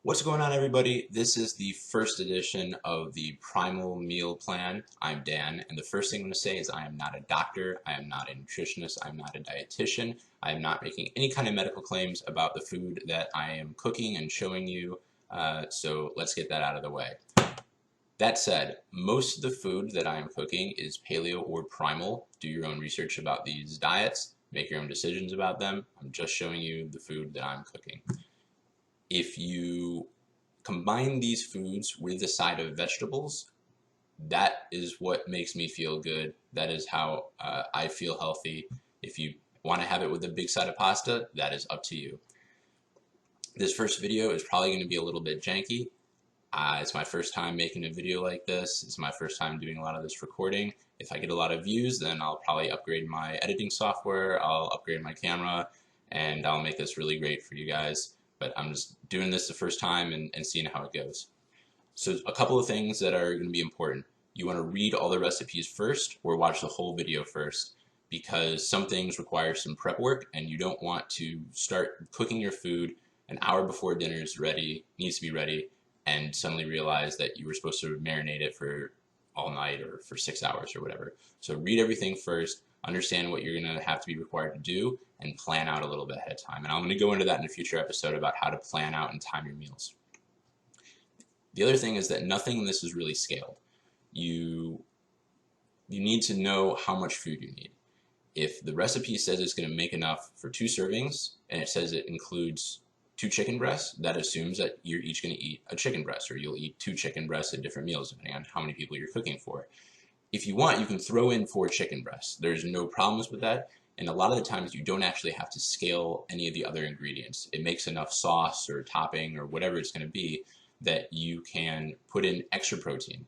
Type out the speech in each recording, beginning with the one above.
What's going on, everybody? This is the first edition of the Primal Meal Plan. I'm Dan, and the first thing I'm going to say is I am not a doctor, I am not a nutritionist, I'm not a dietitian, I am not making any kind of medical claims about the food that I am cooking and showing you, so let's get that out of the way. That said, most of the food that I am cooking is paleo or primal. Do your own research about these diets, make your own decisions about them. I'm just showing you the food that I'm cooking. If you combine these foods with a side of vegetables, that is what makes me feel good. That is how I feel healthy. If you want to have it with a big side of pasta, that is up to you. This first video is probably going to be a little bit janky. It's my first time making a video like this. It's my first time doing a lot of this recording. If I get a lot of views, then I'll probably upgrade my editing software, I'll upgrade my camera, and I'll make this really great for you guys. But I'm just doing this the first time and seeing how it goes. So a couple of things that are going to be important. You want to read all the recipes first or watch the whole video first, because some things require some prep work and you don't want to start cooking your food an hour before dinner is ready, needs to be ready, and suddenly realize that you were supposed to marinate it for all night or for 6 hours or whatever. So read everything first, understand what you're going to have to be required to do, and plan out a little bit ahead of time. And I'm going to go into that in a future episode about how to plan out and time your meals. The other thing is that nothing in this is really scaled. You need to know how much food you need. If the recipe says it's going to make enough for 2 servings, and it says it includes 2 chicken breasts, that assumes that you're each going to eat a chicken breast, or you'll eat 2 chicken breasts at different meals, depending on how many people you're cooking for. If you want, you can throw in 4 chicken breasts. There's no problems with that. And a lot of the times you don't actually have to scale any of the other ingredients. It makes enough sauce or topping or whatever it's going to be that you can put in extra protein.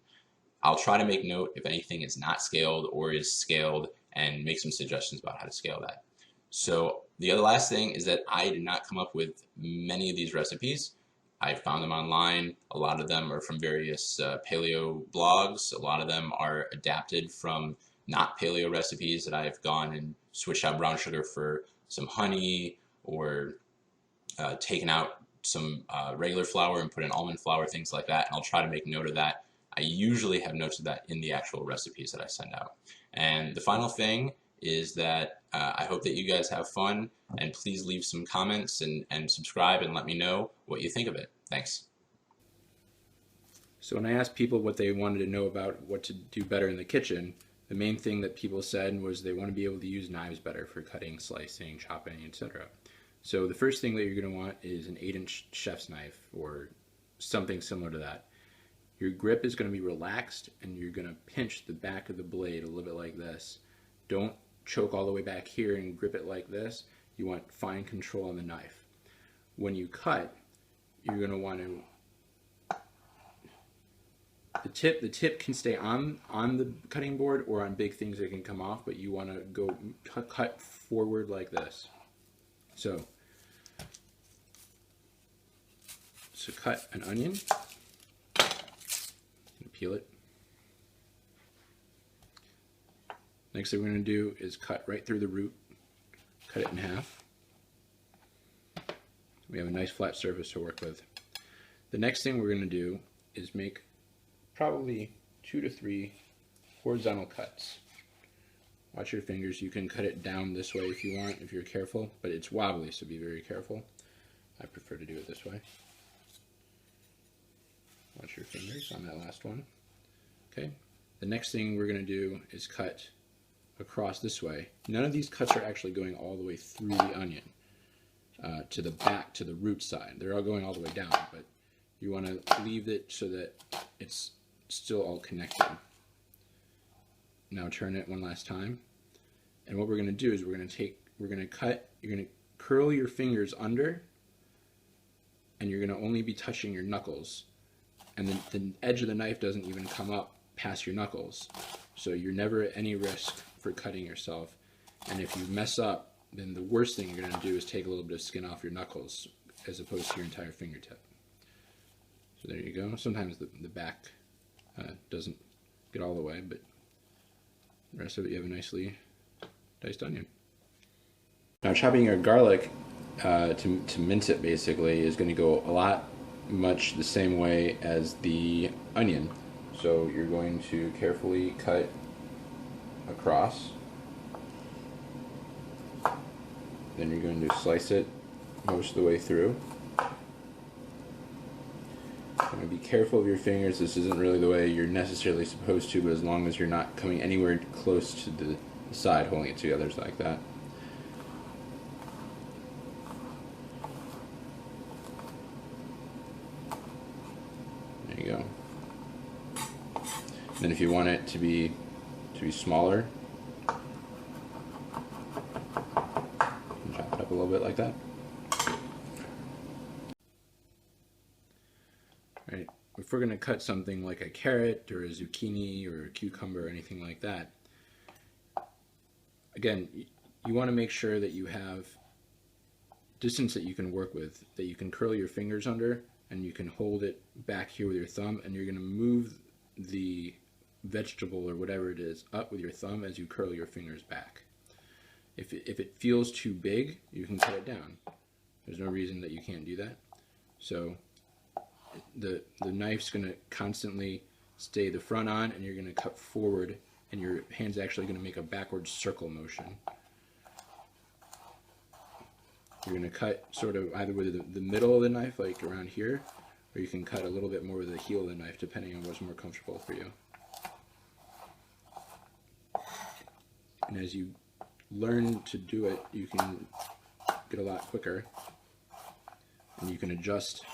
I'll try to make note if anything is not scaled or is scaled and make some suggestions about how to scale that. So the other last thing is that I did not come up with many of these recipes. I found them online. A lot of them are from various paleo blogs. A lot of them are adapted from not paleo recipes that I've gone and switched out brown sugar for some honey, or taken out some regular flour and put in almond flour, things like that. And I'll try to make note of that. I usually have notes of that in the actual recipes that I send out. And the final thing is that I hope that you guys have fun, and please leave some comments and subscribe and let me know what you think of it. Thanks. So when I asked people what they wanted to know about what to do better in the kitchen, the main thing that people said was they want to be able to use knives better for cutting, slicing, chopping, etc. So the first thing that you're going to want is an 8-inch chef's knife or something similar to that. Your grip is going to be relaxed, and you're going to pinch the back of the blade a little bit like this. Don't choke all the way back here and grip it like this. You want fine control on the knife. When you cut, you're going to want to the tip can stay on the cutting board or on big things that can come off, but you want to go cut forward like this. So cut an onion and peel it. Next thing we're going to do is cut right through the root, cut it in half. We have a nice flat surface to work with. The next thing we're going to do is make probably 2 to 3 horizontal cuts. Watch your fingers. You can cut it down this way if you want, if you're careful, but it's wobbly, so be very careful. I prefer to do it this way. Watch your fingers on that last one. Okay. The next thing we're going to do is cut across this way. None of these cuts are actually going all the way through the onion to the back, to the root side. They're all going all the way down, but you want to leave it so that it's still all connected. Now turn it one last time, and what we're going to do is we're going to cut. You're going to curl your fingers under, and you're going to only be touching your knuckles, and the edge of the knife doesn't even come up past your knuckles, so you're never at any risk for cutting yourself. And if you mess up, then the worst thing you're going to do is take a little bit of skin off your knuckles as opposed to your entire fingertip. So there you go. Sometimes the back doesn't get all the way, but the rest of it you have a nicely diced onion. Now chopping your garlic to mince it basically is going to go a lot much the same way as the onion. So you're going to carefully cut across, then you're going to slice it most of the way through. Going to be careful of your fingers. This isn't really the way you're necessarily supposed to, but as long as you're not coming anywhere close to the side, holding it together like that. There you go. And then if you want it to be smaller, chop it up a little bit like that. Right. If we're going to cut something like a carrot or a zucchini or a cucumber or anything like that, again, you want to make sure that you have distance that you can work with, that you can curl your fingers under, and you can hold it back here with your thumb, and you're going to move the vegetable or whatever it is up with your thumb as you curl your fingers back. If it feels too big, you can cut it down. There's no reason that you can't do that. So the knife's going to constantly stay the front on, and you're going to cut forward, and your hand's actually going to make a backwards circle motion. You're going to cut sort of either with the middle of the knife, like around here, or you can cut a little bit more with the heel of the knife, depending on what's more comfortable for you. And as you learn to do it, you can get a lot quicker, and you can adjust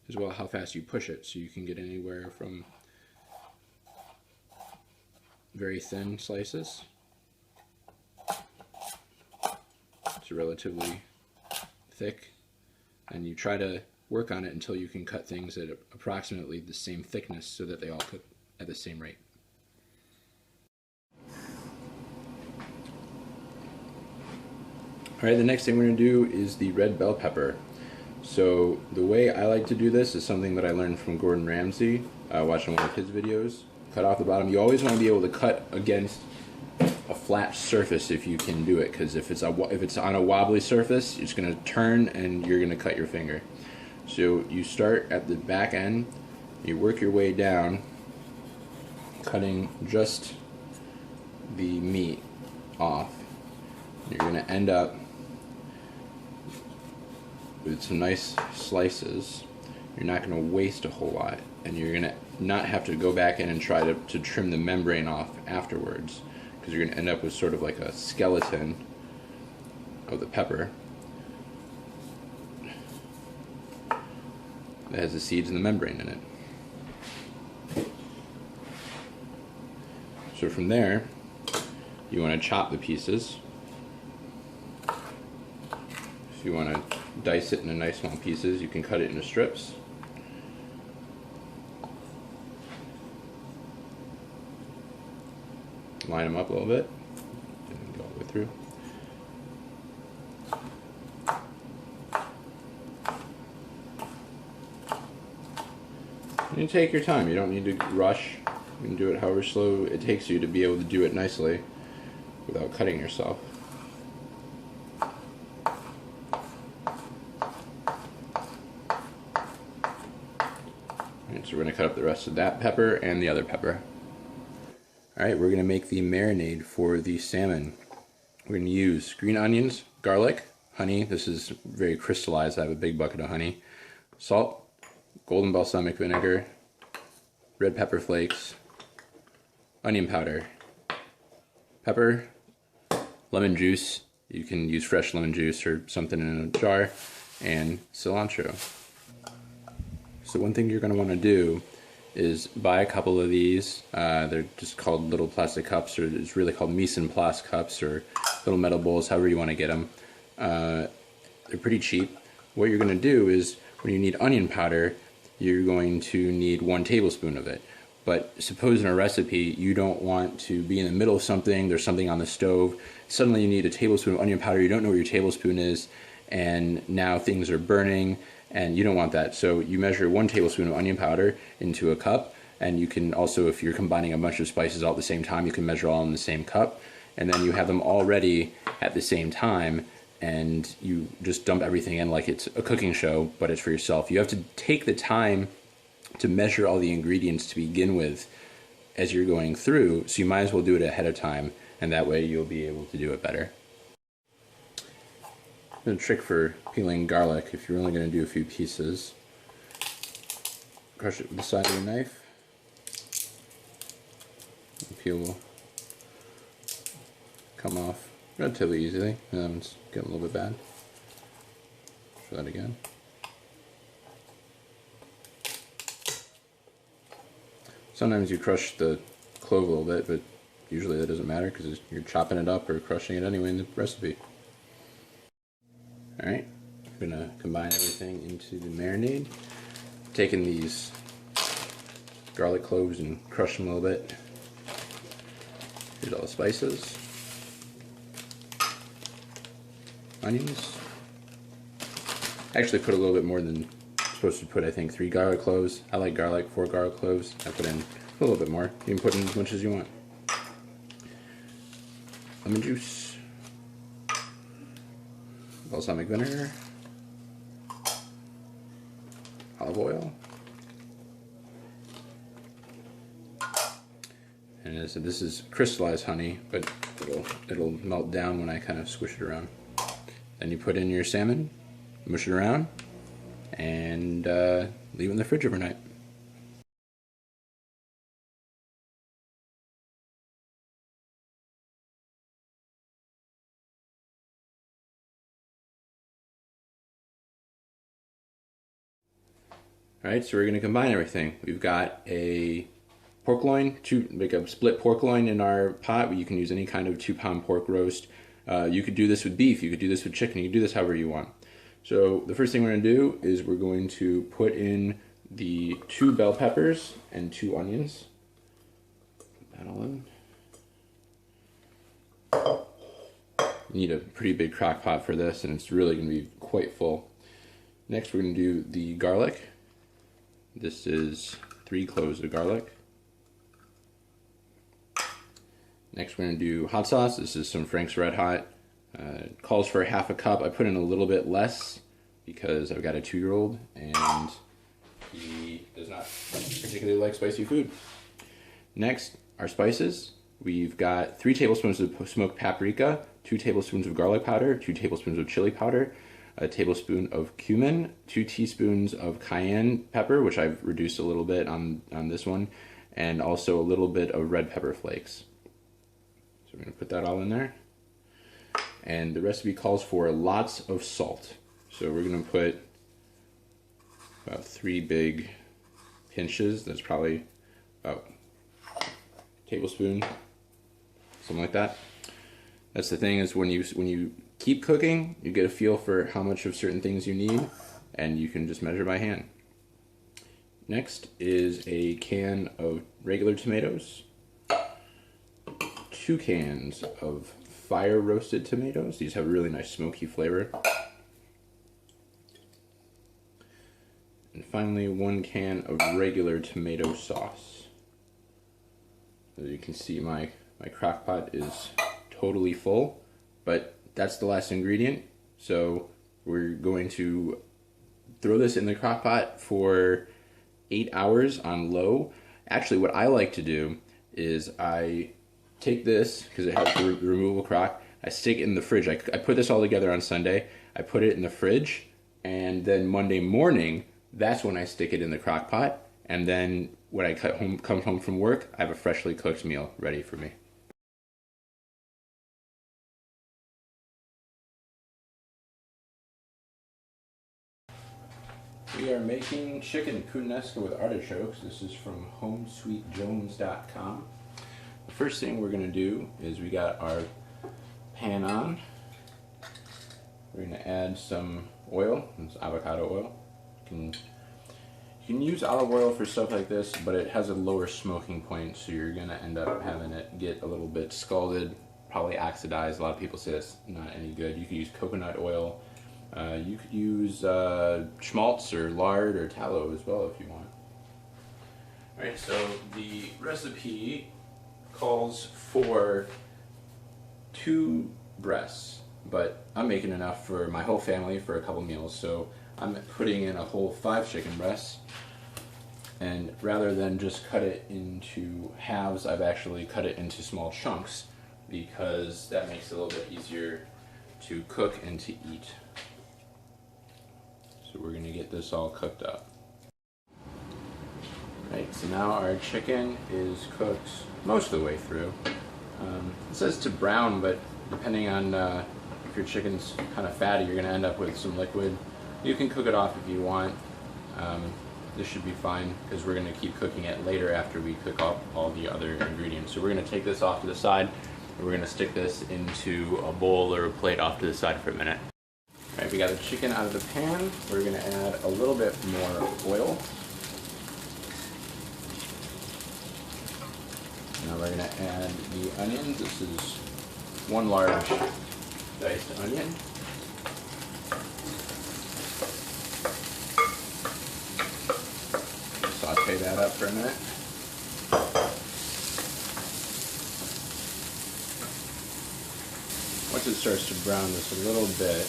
as well how fast you push it, so you can get anywhere from very thin slices to relatively thick, and you try to work on it until you can cut things at approximately the same thickness so that they all cook at the same rate. Alright, the next thing we're going to do is the red bell pepper. So the way I like to do this is something that I learned from Gordon Ramsay, watching one of his videos. Cut off the bottom. You always want to be able to cut against a flat surface if you can do it, because if it's on a wobbly surface, it's going to turn and you're going to cut your finger. So you start at the back end, you work your way down, cutting just the meat off. You're going to end up with some nice slices. You're not going to waste a whole lot, and you're going to not have to go back in and try to trim the membrane off afterwards, because you're going to end up with sort of like a skeleton of the pepper that has the seeds and the membrane in it. So from there, you want to chop the pieces. If you want to dice it into nice small pieces, you can cut it into strips. Line them up a little bit and go all the way through. You take your time. You don't need to rush. You can do it however slow it takes you to be able to do it nicely without cutting yourself. So we're going to cut up the rest of that pepper and the other pepper. Alright, we're going to make the marinade for the salmon. We're going to use green onions, garlic, honey. This is very crystallized. I have a big bucket of honey. Salt, golden balsamic vinegar, red pepper flakes, onion powder, pepper, lemon juice. You can use fresh lemon juice or something in a jar, and cilantro. So one thing you're going to want to do is buy a couple of these. They're just called little plastic cups, or it's really called mise en place cups, or little metal bowls, however you want to get them. They're pretty cheap. What you're going to do is, when you need onion powder, you're going to need 1 tablespoon of it. But suppose in a recipe you don't want to be in the middle of something, there's something on the stove, suddenly you need a tablespoon of onion powder, you don't know where your tablespoon is, and now things are burning, and you don't want that. So you measure 1 tablespoon of onion powder into a cup, and you can also, if you're combining a bunch of spices all at the same time, you can measure all in the same cup, and then you have them all ready at the same time, and you just dump everything in like it's a cooking show, but it's for yourself. You have to take the time to measure all the ingredients to begin with as you're going through, so you might as well do it ahead of time, and that way you'll be able to do it better. A trick for peeling garlic, if you're only going to do a few pieces, crush it with the side of the knife. The peel will come off relatively easily. It's getting a little bit bad. Try that again. Sometimes you crush the clove a little bit, but usually that doesn't matter because you're chopping it up or crushing it anyway in the recipe. Alright, I'm going to combine everything into the marinade. Taking these garlic cloves and crush them a little bit. Here's all the spices. Onions. I actually put a little bit more than I'm supposed to put, I think 3 garlic cloves. I like garlic, 4 garlic cloves. I put in a little bit more. You can put in as much as you want. Lemon juice. Balsamic vinegar, olive oil, and as I said, this is crystallized honey, but it'll melt down when I kind of squish it around. Then you put in your salmon, mush it around, and leave it in the fridge overnight. Alright, so we're going to combine everything. We've got a pork loin, make a split pork loin in our pot. You can use any kind of 2-pound pork roast. You could do this with beef, you could do this with chicken, you can do this however you want. So the first thing we're going to do is we're going to put in the 2 bell peppers and 2 onions. Put that all in. You need a pretty big crock pot for this, and it's really going to be quite full. Next we're going to do the garlic. This is 3 cloves of garlic. Next we're going to do hot sauce. This is some Frank's Red Hot. It calls for ½ cup. I put in a little bit less because I've got a 2-year-old and he does not particularly like spicy food. Next, our spices. We've got 3 tablespoons of smoked paprika, 2 tablespoons of garlic powder, 2 tablespoons of chili powder, a tablespoon of cumin, 2 teaspoons of cayenne pepper, which I've reduced a little bit on this one, and also a little bit of red pepper flakes. So we're going to put that all in there. And the recipe calls for lots of salt. So we're going to put about 3 big pinches. That's probably about a tablespoon, something like that. That's the thing, is when you keep cooking, you get a feel for how much of certain things you need, and you can just measure by hand. Next is a can of regular tomatoes, 2 cans of fire roasted tomatoes. These have a really nice smoky flavor. And finally, 1 can of regular tomato sauce. As you can see, my crock pot is totally full, but that's the last ingredient. So we're going to throw this in the crock pot for 8 hours on low. Actually, what I like to do is I take this, because it has the removable crock, I stick it in the fridge. I put this all together on Sunday. I put it in the fridge, and then Monday morning, that's when I stick it in the crock pot. And then when I come home from work, I have a freshly cooked meal ready for me. We are making chicken Puttanesca with artichokes. This is from homesweetjones.com. The first thing we're going to do is we got our pan on. We're going to add some oil. It's avocado oil. You can use olive oil for stuff like this, but it has a lower smoking point, so you're going to end up having it get a little bit scalded, probably oxidized. A lot of people say that's not any good. You could use coconut oil. You could use schmaltz or lard or tallow as well if you want. Alright, so the recipe calls for 2 breasts. but I'm making enough for my whole family for a couple meals, so I'm putting in a whole 5 chicken breasts. And rather than just cut it into halves, I've actually cut it into small chunks because that makes it a little bit easier to cook and to eat. So we're going to get this all cooked up. Right, so now our chicken is cooked most of the way through. It says to brown, but depending on if your chicken's kind of fatty, you're going to end up with some liquid. You can cook it off if you want. This should be fine because we're going to keep cooking it later after we cook up all the other ingredients. So we're going to take this off to the side and we're going to stick this into a bowl or a plate off to the side for a minute. All right, we got the chicken out of the pan. We're going to add a little bit more oil. Now we're going to add the onions. This is 1 large diced onion. Saute that up for a minute. Once it starts to brown just a little bit,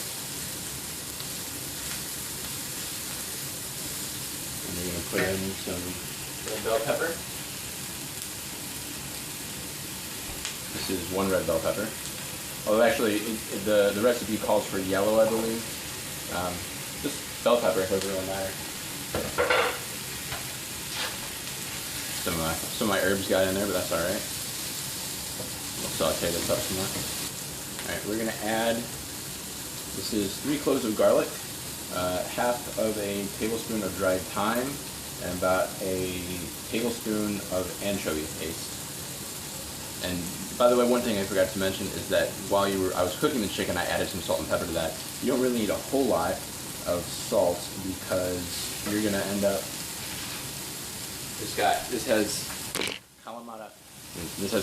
and we're going to put in some red bell pepper. This is 1 red bell pepper. Although actually, the recipe calls for yellow, I believe. Just bell pepper doesn't really matter. Some of my herbs got in there, but that's all right. We'll saute this up some more. All right, we're going to add. This is 3 cloves of garlic, half of a tablespoon of dried thyme, and about a tablespoon of anchovy paste. And by the way, one thing I forgot to mention is that while I was cooking the chicken, I added some salt and pepper to that. You don't really need a whole lot of salt because you're going to end up. This has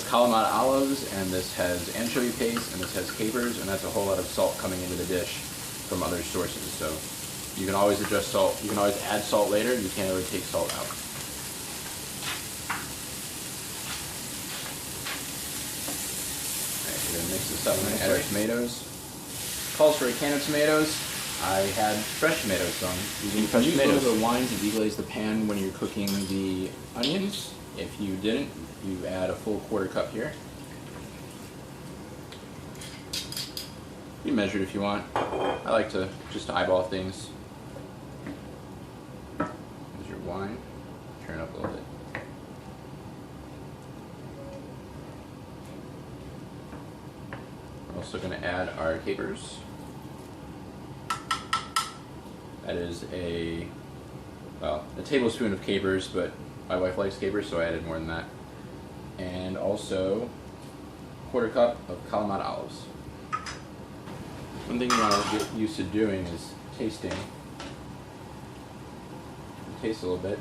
Kalamata olives, and this has anchovy paste, and this has capers, and that's a whole lot of salt coming into the dish from other sources. So you can always adjust salt. You can always add salt later. You can't really take salt out. We're going to mix this up. We're going to add our tomatoes. Calls for a can of tomatoes. I had fresh tomatoes, so I'm using fresh tomatoes. You use a little bit of wine to deglaze the pan when you're cooking the onions. If you didn't, you add a full 1/4 cup here. You measure it if you want. I like to just eyeball things. There's your wine. Turn up a little bit. We're also going to add our capers. That is a tablespoon of capers, but my wife likes capers, so I added more than that. And also 1/4 cup of Kalamata olives. One thing you want to get used to doing is tasting. Taste a little bit.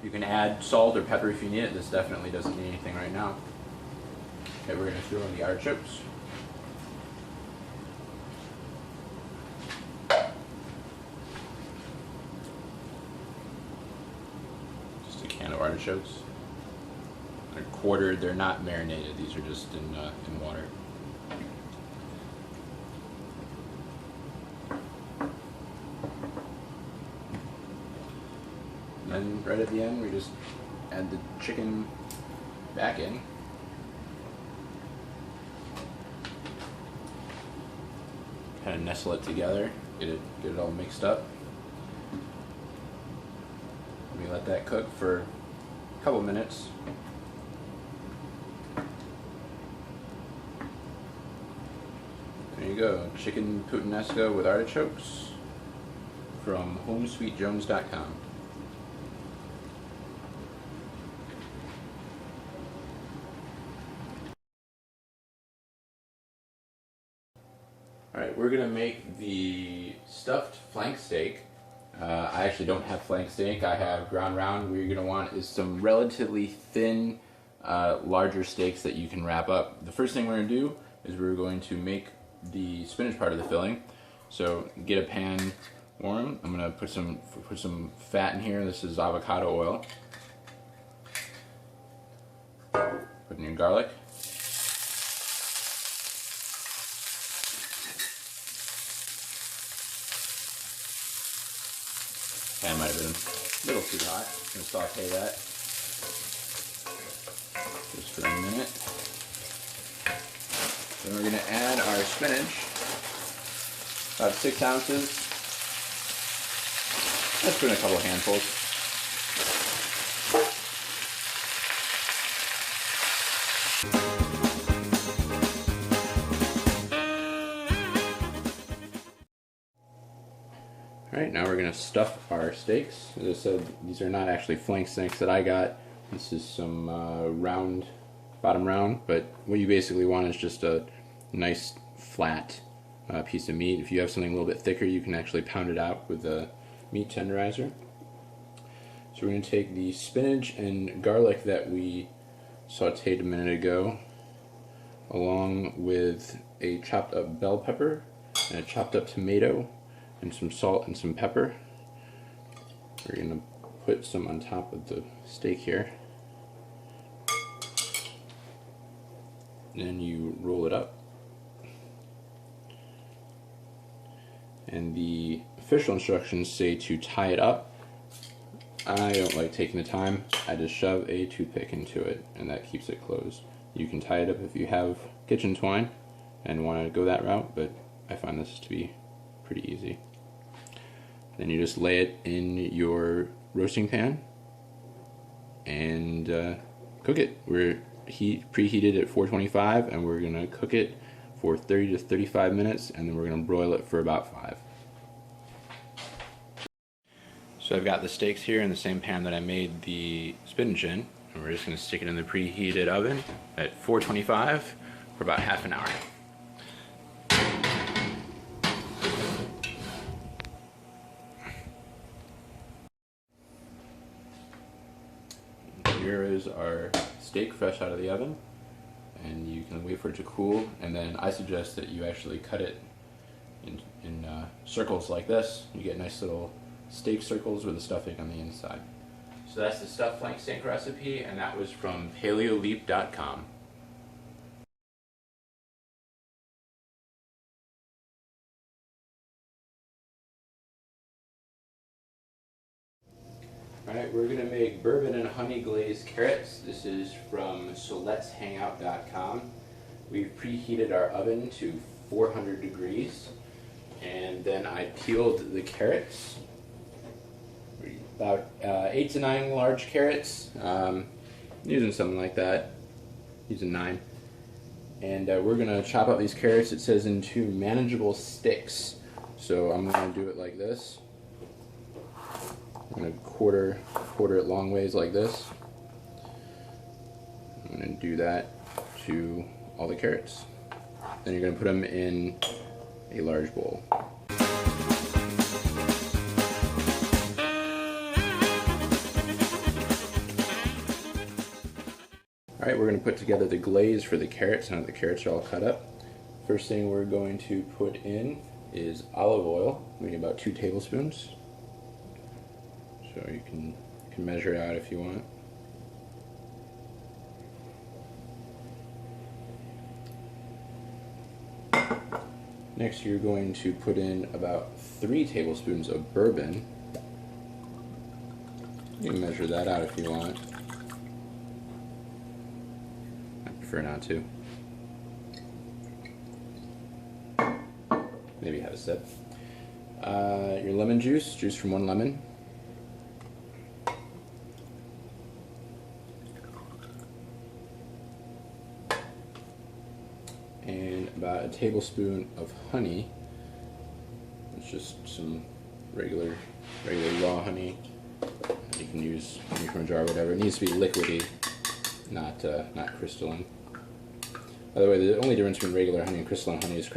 You can add salt or pepper if you need it. This definitely doesn't need anything right now. Okay, we're going to throw in the artichokes. Just a can of artichokes. They're quartered. They're not marinated. These are just in water. And then right at the end, we just add the chicken back in. Kind of nestle it together, get it all mixed up. We let that cook for a couple minutes. There you go, chicken puttanesca with artichokes from homesweetjones.com. Alright, we're going to make the stuffed flank steak. I actually don't have flank steak, I have ground round. What you're going to want is some relatively thin, larger steaks that you can wrap up. The first thing we're going to do is we're going to make the spinach part of the filling. So get a pan warm. I'm going to put some fat in here. This is avocado oil. Put in your garlic. Pan might have been a little too hot. I'm going to saute that just for a minute. Then we're going to add our spinach, about 6 ounces. Let's put in a couple of handfuls. Alright, now we're going to stuff our steaks. As I said, these are not actually flank steaks that I got. This is some round, bottom round, but what you basically want is just a nice flat piece of meat. If you have something a little bit thicker, you can actually pound it out with a meat tenderizer. So we're going to take the spinach and garlic that we sauteed a minute ago, along with a chopped up bell pepper and a chopped up tomato, and some salt and some pepper. We're going to put some on top of the steak here. Then you roll it up. And the official instructions say to tie it up. I don't like taking the time. I just shove a toothpick into it and that keeps it closed. You can tie it up if you have kitchen twine and want to go that route, but I find this to be pretty easy. Then you just lay it in your roasting pan and cook it. We're preheated at 425 and we're going to cook it for 30 to 35 minutes and then we're going to broil it for about 5. So I've got the steaks here in the same pan that I made the spinach in, and we're just going to stick it in the preheated oven at 425 for about half an hour. Here is our steak fresh out of the oven, and you can wait for it to cool, and then I suggest that you actually cut it in circles like this. You get nice little steak circles with the stuffing on the inside. So that's the stuffed flank steak recipe, and that was from paleoleap.com. Alright, we're going to make bourbon and honey glazed carrots. This is from solet'shangout.com. We've preheated our oven to 400 degrees, and then I peeled the carrots. About 8 to 9 large carrots, using something like that, using 9. And we're going to chop up these carrots, it says, into manageable sticks. So I'm going to do it like this. I'm going to quarter it long ways like this. I'm going to do that to all the carrots. Then you're going to put them in a large bowl. Alright, we're going to put together the glaze for the carrots. Now that the carrots are all cut up, first thing we're going to put in is olive oil. We need about 2 tablespoons. So you can measure it out if you want. Next you're going to put in about 3 tablespoons of bourbon. You can measure that out if you want. I prefer not to. Maybe have a sip. Your lemon juice from 1 lemon. And about a tablespoon of honey. It's just some regular raw honey. You can use honey from a jar or whatever. It needs to be liquidy, not crystalline. By the way, the only difference between regular honey and crystalline honey is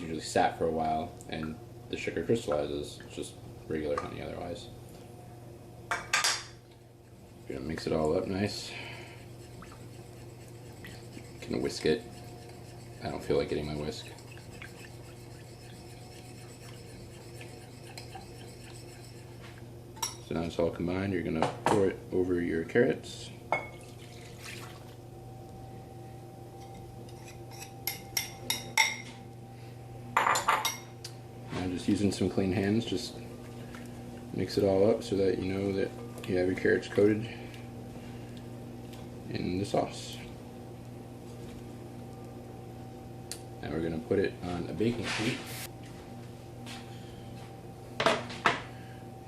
usually sat for a while and the sugar crystallizes. It's just regular honey otherwise. You're gonna mix it all up nice. You can whisk it. I don't feel like getting my whisk. So now it's all combined, you're gonna pour it over your carrots. Now just using some clean hands, just Mix it all up so that you know that you have your carrots coated in the sauce. Now we're going to put it on a baking sheet.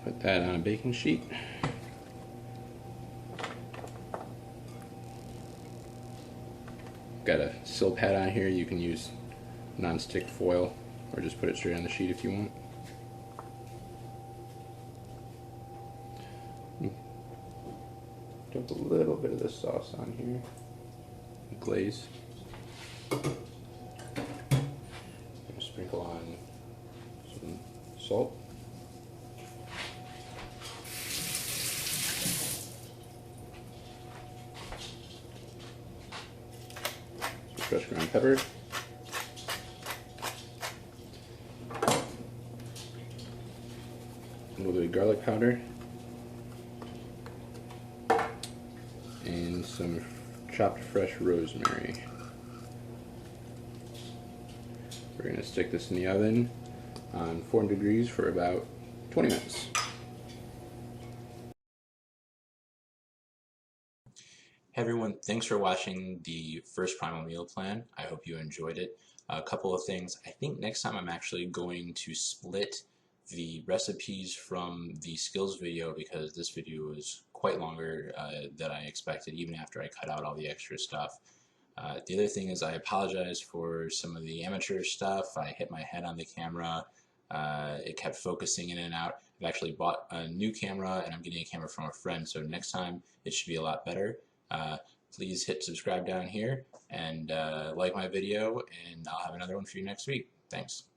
Put that on a baking sheet. Got a sill pad on here. You can use non-stick foil or just put it straight on the sheet if you want. Dump a little bit of the sauce on here. Glaze. Sprinkle on some salt. Some fresh ground pepper. A little bit of garlic powder. And some chopped fresh rosemary. We're going to stick this in the oven on 400 degrees for about 20 minutes. Hey everyone, thanks for watching the first Primal meal plan. I hope you enjoyed it. A couple of things. I think next time I'm actually going to split the recipes from the skills video because this video was quite longer than I expected, even after I cut out all the extra stuff. The other thing is I apologize for some of the amateur stuff. I hit my head on the camera. It kept focusing in and out. I've actually bought a new camera and I'm getting a camera from a friend, so next time it should be a lot better. Please hit subscribe down here and like my video, and I'll have another one for you next week. Thanks.